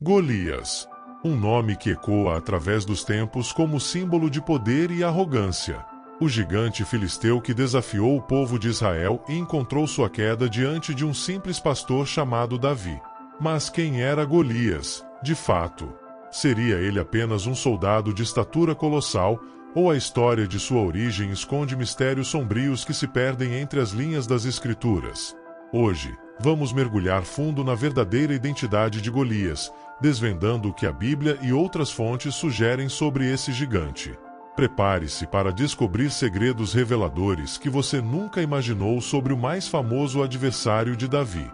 Golias. Um nome que ecoa através dos tempos como símbolo de poder e arrogância. O gigante filisteu que desafiou o povo de Israel e encontrou sua queda diante de um simples pastor chamado Davi. Mas quem era Golias, de fato? Seria ele apenas um soldado de estatura colossal, ou a história de sua origem esconde mistérios sombrios que se perdem entre as linhas das Escrituras? Hoje, vamos mergulhar fundo na verdadeira identidade de Golias, desvendando o que a Bíblia e outras fontes sugerem sobre esse gigante. Prepare-se para descobrir segredos reveladores que você nunca imaginou sobre o mais famoso adversário de Davi.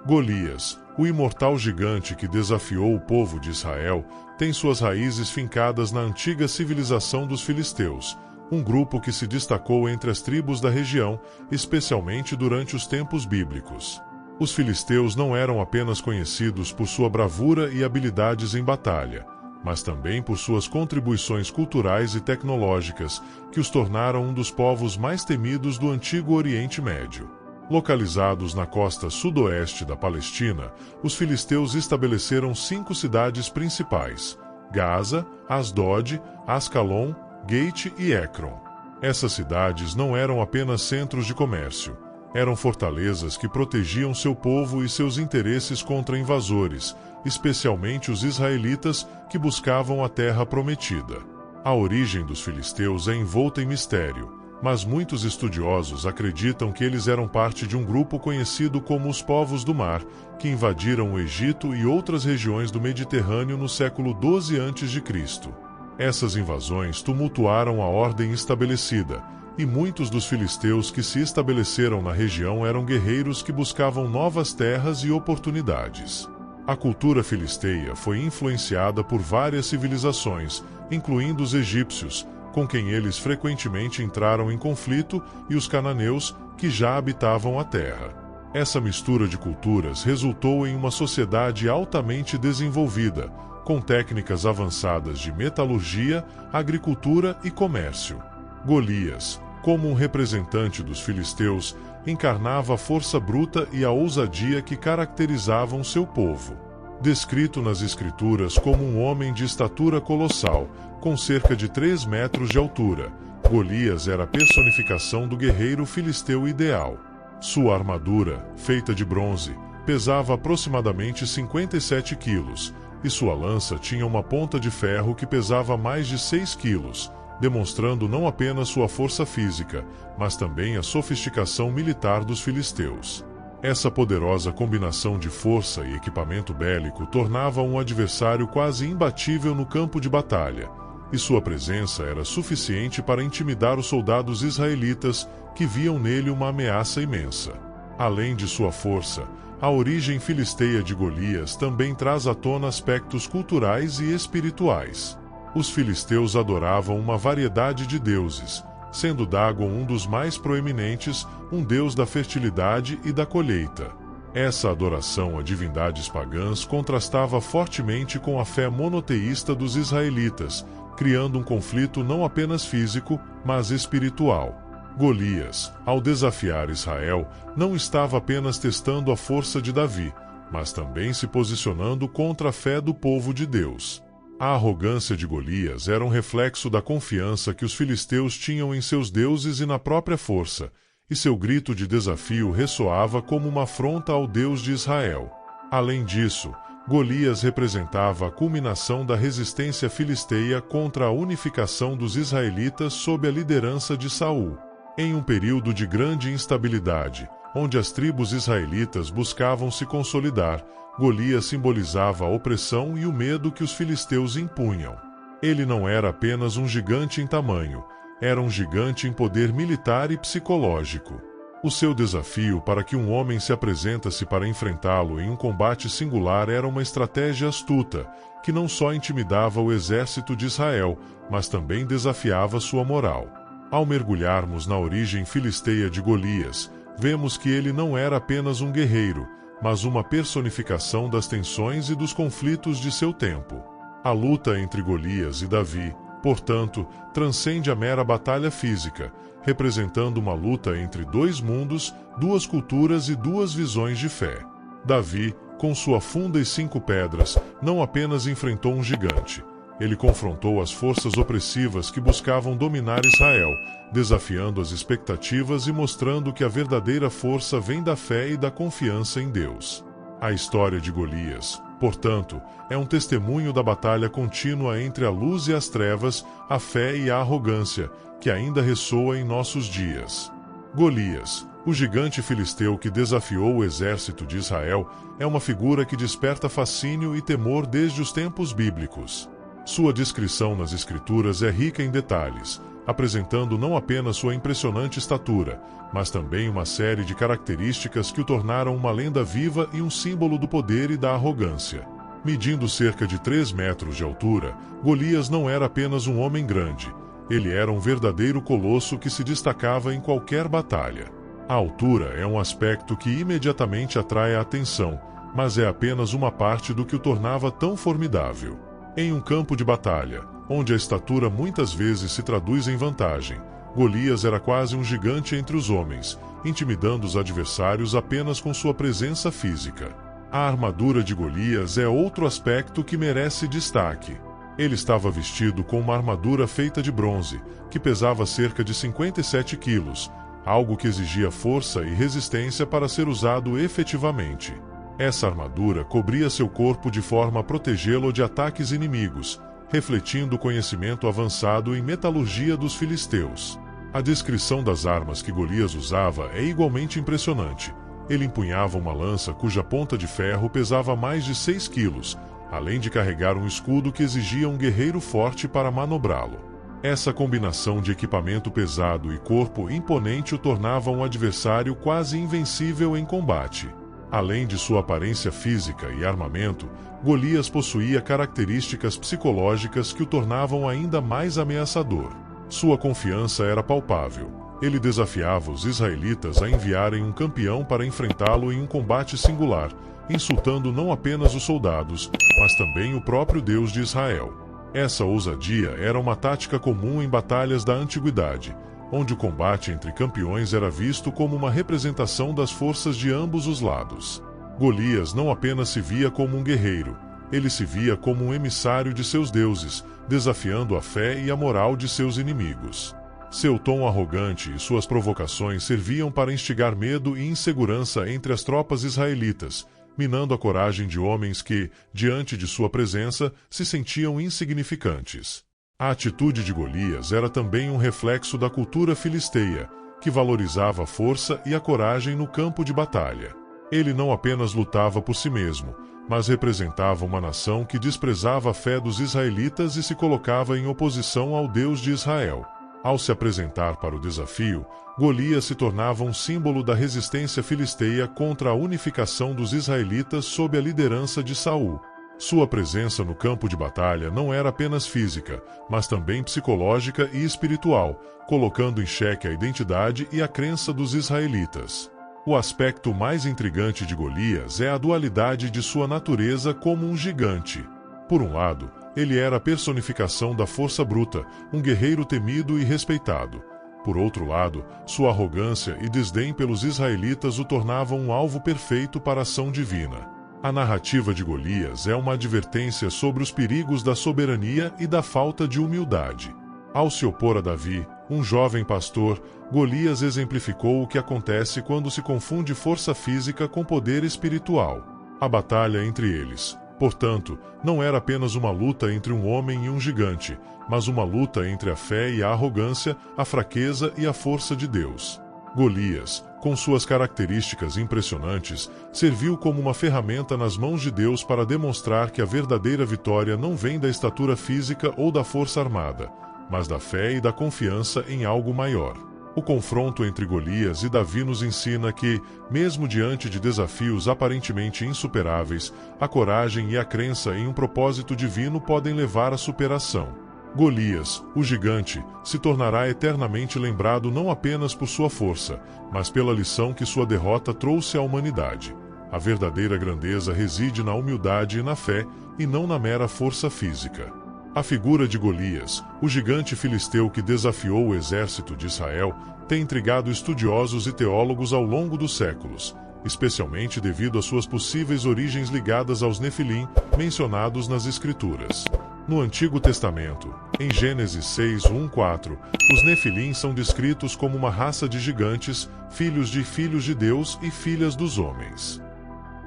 Golias, o imortal gigante que desafiou o povo de Israel, tem suas raízes fincadas na antiga civilização dos filisteus, um grupo que se destacou entre as tribos da região, especialmente durante os tempos bíblicos. Os filisteus não eram apenas conhecidos por sua bravura e habilidades em batalha, mas também por suas contribuições culturais e tecnológicas, que os tornaram um dos povos mais temidos do antigo Oriente Médio. Localizados na costa sudoeste da Palestina, os filisteus estabeleceram 5 cidades principais: Gaza, Asdod, Ascalon, Gate e Ekron. Essas cidades não eram apenas centros de comércio, eram fortalezas que protegiam seu povo e seus interesses contra invasores, especialmente os israelitas que buscavam a terra prometida. A origem dos filisteus é envolta em mistério, mas muitos estudiosos acreditam que eles eram parte de um grupo conhecido como os Povos do Mar, que invadiram o Egito e outras regiões do Mediterrâneo no século XII a.C. Essas invasões tumultuaram a ordem estabelecida, e muitos dos filisteus que se estabeleceram na região eram guerreiros que buscavam novas terras e oportunidades. A cultura filisteia foi influenciada por várias civilizações, incluindo os egípcios, com quem eles frequentemente entraram em conflito, e os cananeus, que já habitavam a terra. Essa mistura de culturas resultou em uma sociedade altamente desenvolvida, com técnicas avançadas de metalurgia, agricultura e comércio. Golias, como um representante dos filisteus, encarnava a força bruta e a ousadia que caracterizavam seu povo. Descrito nas Escrituras como um homem de estatura colossal, com cerca de 3 metros de altura, Golias era a personificação do guerreiro filisteu ideal. Sua armadura, feita de bronze, pesava aproximadamente 57 quilos, e sua lança tinha uma ponta de ferro que pesava mais de 6 quilos, demonstrando não apenas sua força física, mas também a sofisticação militar dos filisteus. Essa poderosa combinação de força e equipamento bélico tornava um adversário quase imbatível no campo de batalha, e sua presença era suficiente para intimidar os soldados israelitas, que viam nele uma ameaça imensa. Além de sua força, a origem filisteia de Golias também traz à tona aspectos culturais e espirituais. Os filisteus adoravam uma variedade de deuses, sendo Dagon um dos mais proeminentes, um deus da fertilidade e da colheita. Essa adoração a divindades pagãs contrastava fortemente com a fé monoteísta dos israelitas, criando um conflito não apenas físico, mas espiritual. Golias, ao desafiar Israel, não estava apenas testando a força de Davi, mas também se posicionando contra a fé do povo de Deus. A arrogância de Golias era um reflexo da confiança que os filisteus tinham em seus deuses e na própria força, e seu grito de desafio ressoava como uma afronta ao Deus de Israel. Além disso, Golias representava a culminação da resistência filisteia contra a unificação dos israelitas sob a liderança de Saul. Em um período de grande instabilidade, onde as tribos israelitas buscavam se consolidar, Golias simbolizava a opressão e o medo que os filisteus impunham. Ele não era apenas um gigante em tamanho, era um gigante em poder militar e psicológico. O seu desafio para que um homem se apresentasse para enfrentá-lo em um combate singular era uma estratégia astuta, que não só intimidava o exército de Israel, mas também desafiava sua moral. Ao mergulharmos na origem filisteia de Golias, vemos que ele não era apenas um guerreiro, mas uma personificação das tensões e dos conflitos de seu tempo. A luta entre Golias e Davi, portanto, transcende a mera batalha física, representando uma luta entre 2 mundos, 2 culturas e 2 visões de fé. Davi, Com sua funda e 5 pedras, não apenas enfrentou um gigante. Ele confrontou as forças opressivas que buscavam dominar Israel, desafiando as expectativas e mostrando que a verdadeira força vem da fé e da confiança em Deus. A história de Golias, portanto, é um testemunho da batalha contínua entre a luz e as trevas, a fé e a arrogância, que ainda ressoa em nossos dias. Golias, o gigante filisteu que desafiou o exército de Israel, é uma figura que desperta fascínio e temor desde os tempos bíblicos. Sua descrição nas Escrituras é rica em detalhes, apresentando não apenas sua impressionante estatura, mas também uma série de características que o tornaram uma lenda viva e um símbolo do poder e da arrogância. Medindo cerca de 3 metros de altura, Golias não era apenas um homem grande, ele era um verdadeiro colosso que se destacava em qualquer batalha. A altura é um aspecto que imediatamente atrai a atenção, mas é apenas uma parte do que o tornava tão formidável. Em um campo de batalha, onde a estatura muitas vezes se traduz em vantagem, Golias era quase um gigante entre os homens, intimidando os adversários apenas com sua presença física. A armadura de Golias é outro aspecto que merece destaque. Ele estava vestido com uma armadura feita de bronze, que pesava cerca de 57 quilos, algo que exigia força e resistência para ser usado efetivamente. Essa armadura cobria seu corpo de forma a protegê-lo de ataques inimigos, refletindo o conhecimento avançado em metalurgia dos filisteus. A descrição das armas que Golias usava é igualmente impressionante. Ele empunhava uma lança cuja ponta de ferro pesava mais de 6 quilos, além de carregar um escudo que exigia um guerreiro forte para manobrá-lo. Essa combinação de equipamento pesado e corpo imponente o tornava um adversário quase invencível em combate. Além de sua aparência física e armamento, Golias possuía características psicológicas que o tornavam ainda mais ameaçador. Sua confiança era palpável. Ele desafiava os israelitas a enviarem um campeão para enfrentá-lo em um combate singular, insultando não apenas os soldados, mas também o próprio Deus de Israel. Essa ousadia era uma tática comum em batalhas da antiguidade, onde o combate entre campeões era visto como uma representação das forças de ambos os lados. Golias não apenas se via como um guerreiro, ele se via como um emissário de seus deuses, desafiando a fé e a moral de seus inimigos. Seu tom arrogante e suas provocações serviam para instigar medo e insegurança entre as tropas israelitas, minando a coragem de homens que, diante de sua presença, se sentiam insignificantes. A atitude de Golias era também um reflexo da cultura filisteia, que valorizava a força e a coragem no campo de batalha. Ele não apenas lutava por si mesmo, mas representava uma nação que desprezava a fé dos israelitas e se colocava em oposição ao Deus de Israel. Ao se apresentar para o desafio, Golias se tornava um símbolo da resistência filisteia contra a unificação dos israelitas sob a liderança de Saul. Sua presença no campo de batalha não era apenas física, mas também psicológica e espiritual, colocando em xeque a identidade e a crença dos israelitas. O aspecto mais intrigante de Golias é a dualidade de sua natureza como um gigante. Por um lado, ele era a personificação da força bruta, um guerreiro temido e respeitado. Por outro lado, sua arrogância e desdém pelos israelitas o tornavam um alvo perfeito para a ação divina. A narrativa de Golias é uma advertência sobre os perigos da soberania e da falta de humildade. Ao se opor a Davi, um jovem pastor, Golias exemplificou o que acontece quando se confunde força física com poder espiritual. A batalha entre eles, portanto, não era apenas uma luta entre um homem e um gigante, mas uma luta entre a fé e a arrogância, a fraqueza e a força de Deus. Golias, com suas características impressionantes, serviu como uma ferramenta nas mãos de Deus para demonstrar que a verdadeira vitória não vem da estatura física ou da força armada, mas da fé e da confiança em algo maior. O confronto entre Golias e Davi nos ensina que, mesmo diante de desafios aparentemente insuperáveis, a coragem e a crença em um propósito divino podem levar à superação. Golias, o gigante, se tornará eternamente lembrado não apenas por sua força, mas pela lição que sua derrota trouxe à humanidade. A verdadeira grandeza reside na humildade e na fé, e não na mera força física. A figura de Golias, o gigante filisteu que desafiou o exército de Israel, tem intrigado estudiosos e teólogos ao longo dos séculos. especialmente devido às suas possíveis origens ligadas aos Nefilim, mencionados nas Escrituras. No Antigo Testamento, em Gênesis 6:1-4, os Nefilim são descritos como uma raça de gigantes, filhos de Deus e filhas dos homens.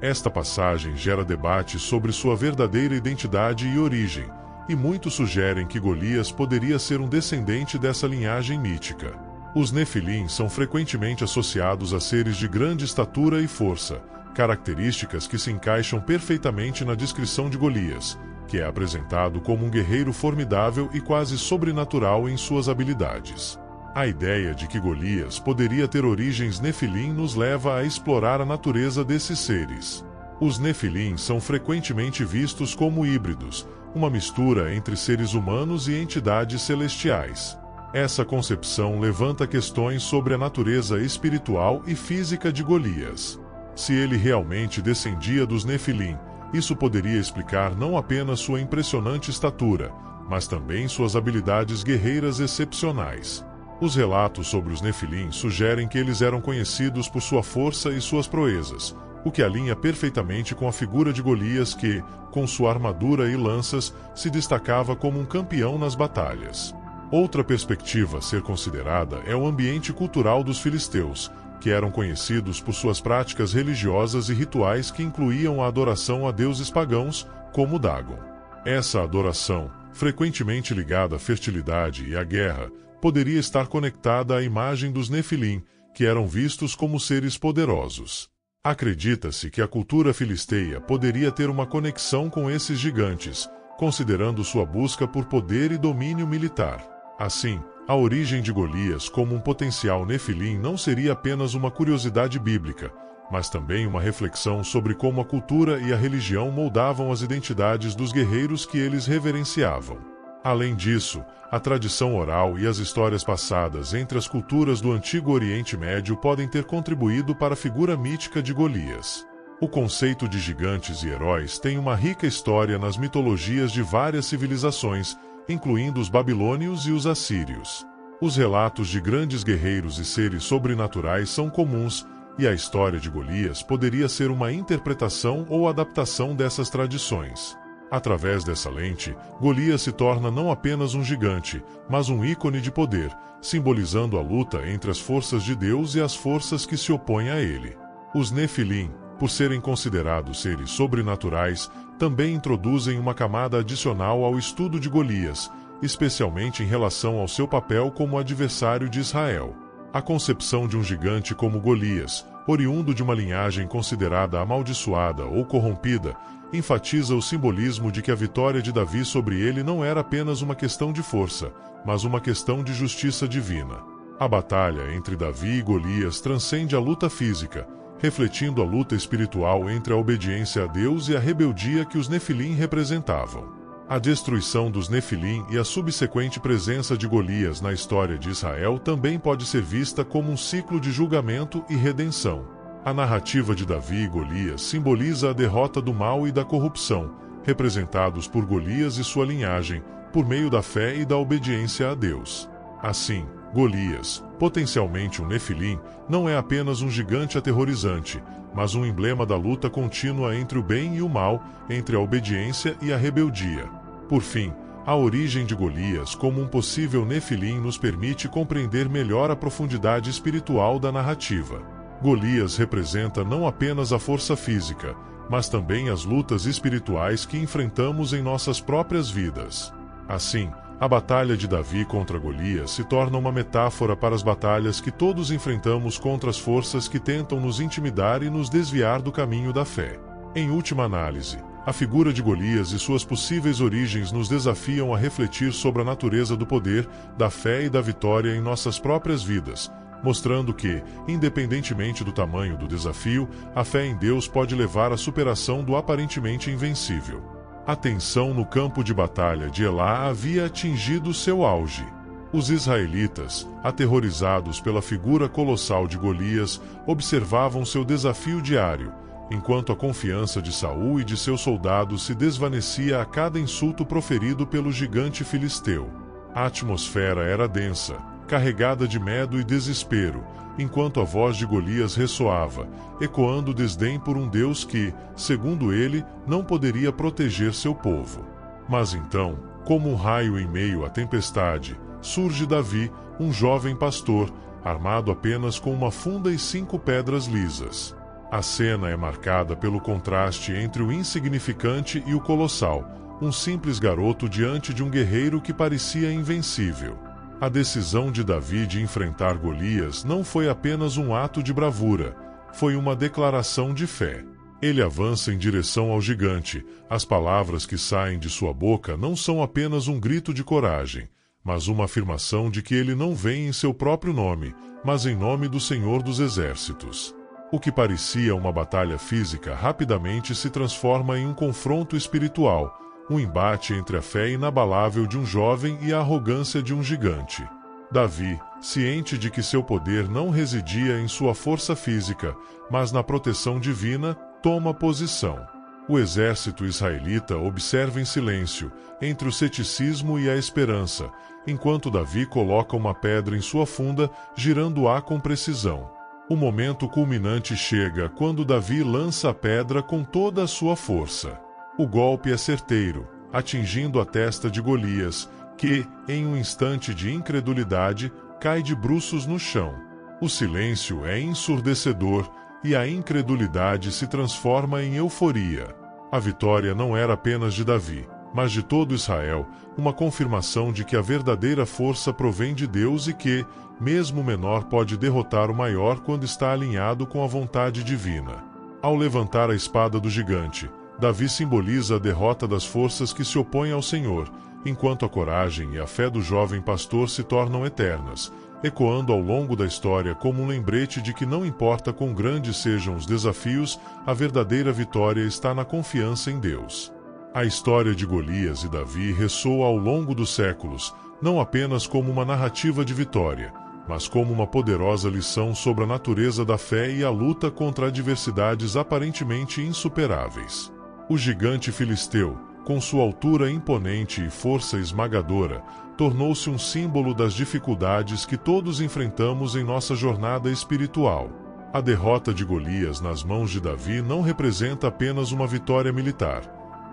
Esta passagem gera debate sobre sua verdadeira identidade e origem, e muitos sugerem que Golias poderia ser um descendente dessa linhagem mítica. Os Nefilim são frequentemente associados a seres de grande estatura e força, características que se encaixam perfeitamente na descrição de Golias, que é apresentado como um guerreiro formidável e quase sobrenatural em suas habilidades. A ideia de que Golias poderia ter origens Nefilim nos leva a explorar a natureza desses seres. Os Nefilim são frequentemente vistos como híbridos, uma mistura entre seres humanos e entidades celestiais. Essa concepção levanta questões sobre a natureza espiritual e física de Golias. Se ele realmente descendia dos Nefilim, isso poderia explicar não apenas sua impressionante estatura, mas também suas habilidades guerreiras excepcionais. Os relatos sobre os Nefilim sugerem que eles eram conhecidos por sua força e suas proezas, o que alinha perfeitamente com a figura de Golias que, com sua armadura e lanças, se destacava como um campeão nas batalhas. Outra perspectiva a ser considerada é o ambiente cultural dos filisteus, que eram conhecidos por suas práticas religiosas e rituais que incluíam a adoração a deuses pagãos, como Dagon. Essa adoração, frequentemente ligada à fertilidade e à guerra, poderia estar conectada à imagem dos Nefilim, que eram vistos como seres poderosos. Acredita-se que a cultura filisteia poderia ter uma conexão com esses gigantes, considerando sua busca por poder e domínio militar. Assim, a origem de Golias como um potencial Nefilim não seria apenas uma curiosidade bíblica, mas também uma reflexão sobre como a cultura e a religião moldavam as identidades dos guerreiros que eles reverenciavam. Além disso, a tradição oral e as histórias passadas entre as culturas do Antigo Oriente Médio podem ter contribuído para a figura mítica de Golias. O conceito de gigantes e heróis tem uma rica história nas mitologias de várias civilizações, incluindo os babilônios e os assírios. Os relatos de grandes guerreiros e seres sobrenaturais são comuns, e a história de Golias poderia ser uma interpretação ou adaptação dessas tradições. Através dessa lente, Golias se torna não apenas um gigante, mas um ícone de poder, simbolizando a luta entre as forças de Deus e as forças que se opõem a ele. Os Nefilim, por serem considerados seres sobrenaturais, também introduzem uma camada adicional ao estudo de Golias, especialmente em relação ao seu papel como adversário de Israel. A concepção de um gigante como Golias, oriundo de uma linhagem considerada amaldiçoada ou corrompida, enfatiza o simbolismo de que a vitória de Davi sobre ele não era apenas uma questão de força, mas uma questão de justiça divina. A batalha entre Davi e Golias transcende a luta física, refletindo a luta espiritual entre a obediência a Deus e a rebeldia que os Nefilim representavam. A destruição dos Nefilim e a subsequente presença de Golias na história de Israel também pode ser vista como um ciclo de julgamento e redenção. A narrativa de Davi e Golias simboliza a derrota do mal e da corrupção, representados por Golias e sua linhagem, por meio da fé e da obediência a Deus. Assim, Golias, potencialmente um Nefilim, não é apenas um gigante aterrorizante, mas um emblema da luta contínua entre o bem e o mal, entre a obediência e a rebeldia. Por fim, a origem de Golias como um possível Nefilim nos permite compreender melhor a profundidade espiritual da narrativa. Golias representa não apenas a força física, mas também as lutas espirituais que enfrentamos em nossas próprias vidas. Assim, a batalha de Davi contra Golias se torna uma metáfora para as batalhas que todos enfrentamos contra as forças que tentam nos intimidar e nos desviar do caminho da fé. Em última análise, a figura de Golias e suas possíveis origens nos desafiam a refletir sobre a natureza do poder, da fé e da vitória em nossas próprias vidas, mostrando que, independentemente do tamanho do desafio, a fé em Deus pode levar à superação do aparentemente invencível. A tensão no campo de batalha de Elá havia atingido seu auge. Os israelitas, aterrorizados pela figura colossal de Golias, observavam seu desafio diário, enquanto a confiança de Saul e de seus soldados se desvanecia a cada insulto proferido pelo gigante filisteu. A atmosfera era densa, carregada de medo e desespero, enquanto a voz de Golias ressoava, ecoando desdém por um Deus que, segundo ele, não poderia proteger seu povo. Mas então, como um raio em meio à tempestade, surge Davi, um jovem pastor, armado apenas com uma funda e 5 pedras lisas. A cena é marcada pelo contraste entre o insignificante e o colossal, um simples garoto diante de um guerreiro que parecia invencível. A decisão de Davi de enfrentar Golias não foi apenas um ato de bravura, foi uma declaração de fé. Ele avança em direção ao gigante. As palavras que saem de sua boca não são apenas um grito de coragem, mas uma afirmação de que ele não vem em seu próprio nome, mas em nome do Senhor dos Exércitos. O que parecia uma batalha física rapidamente se transforma em um confronto espiritual, um embate entre a fé inabalável de um jovem e a arrogância de um gigante. Davi, ciente de que seu poder não residia em sua força física, mas na proteção divina, toma posição. O exército israelita observa em silêncio, entre o ceticismo e a esperança, enquanto Davi coloca uma pedra em sua funda, girando-a com precisão. O momento culminante chega quando Davi lança a pedra com toda a sua força. O golpe é certeiro, atingindo a testa de Golias, que, em um instante de incredulidade, cai de bruços no chão. O silêncio é ensurdecedor e a incredulidade se transforma em euforia. A vitória não era apenas de Davi, mas de todo Israel, uma confirmação de que a verdadeira força provém de Deus e que, mesmo o menor pode derrotar o maior quando está alinhado com a vontade divina. Ao levantar a espada do gigante, Davi simboliza a derrota das forças que se opõem ao Senhor, enquanto a coragem e a fé do jovem pastor se tornam eternas, ecoando ao longo da história como um lembrete de que não importa quão grandes sejam os desafios, a verdadeira vitória está na confiança em Deus. A história de Golias e Davi ressoa ao longo dos séculos, não apenas como uma narrativa de vitória, mas como uma poderosa lição sobre a natureza da fé e a luta contra adversidades aparentemente insuperáveis. O gigante filisteu, com sua altura imponente e força esmagadora, tornou-se um símbolo das dificuldades que todos enfrentamos em nossa jornada espiritual. A derrota de Golias nas mãos de Davi não representa apenas uma vitória militar.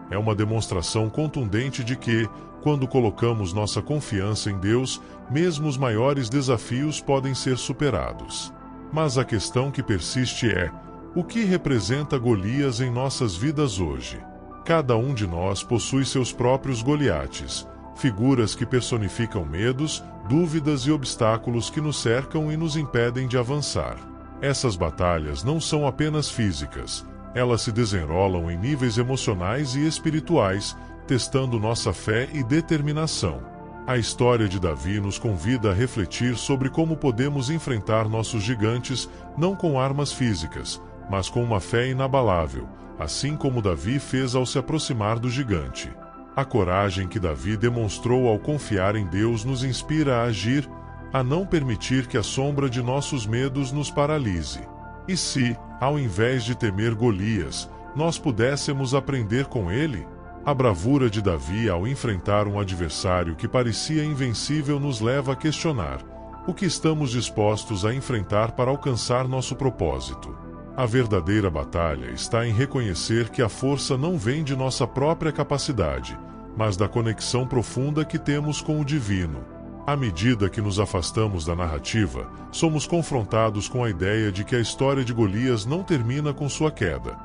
É uma demonstração contundente de que, quando colocamos nossa confiança em Deus, mesmo os maiores desafios podem ser superados. Mas a questão que persiste é: o que representa Golias em nossas vidas hoje? Cada um de nós possui seus próprios Goliates, figuras que personificam medos, dúvidas e obstáculos que nos cercam e nos impedem de avançar. Essas batalhas não são apenas físicas, elas se desenrolam em níveis emocionais e espirituais, testando nossa fé e determinação. A história de Davi nos convida a refletir sobre como podemos enfrentar nossos gigantes não com armas físicas, mas com uma fé inabalável, assim como Davi fez ao se aproximar do gigante. A coragem que Davi demonstrou ao confiar em Deus nos inspira a agir, a não permitir que a sombra de nossos medos nos paralise. E se, ao invés de temer Golias, nós pudéssemos aprender com ele? A bravura de Davi ao enfrentar um adversário que parecia invencível nos leva a questionar: o que estamos dispostos a enfrentar para alcançar nosso propósito? A verdadeira batalha está em reconhecer que a força não vem de nossa própria capacidade, mas da conexão profunda que temos com o divino. À medida que nos afastamos da narrativa, somos confrontados com a ideia de que a história de Golias não termina com sua queda.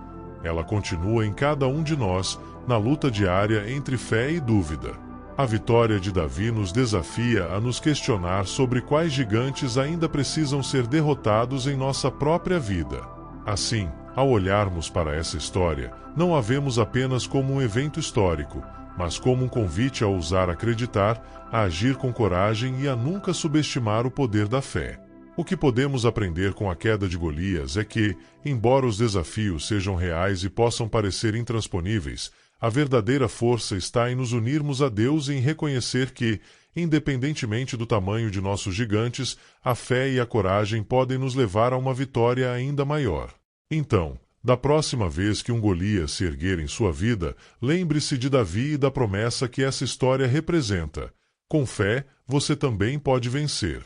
Ela continua em cada um de nós, na luta diária entre fé e dúvida. A vitória de Davi nos desafia a nos questionar sobre quais gigantes ainda precisam ser derrotados em nossa própria vida. Assim, ao olharmos para essa história, não a vemos apenas como um evento histórico, mas como um convite a ousar acreditar, a agir com coragem e a nunca subestimar o poder da fé. O que podemos aprender com a queda de Golias é que, embora os desafios sejam reais e possam parecer intransponíveis, a verdadeira força está em nos unirmos a Deus e em reconhecer que, independentemente do tamanho de nossos gigantes, a fé e a coragem podem nos levar a uma vitória ainda maior. Então, da próxima vez que um Golias se erguer em sua vida, lembre-se de Davi e da promessa que essa história representa. Com fé, você também pode vencer.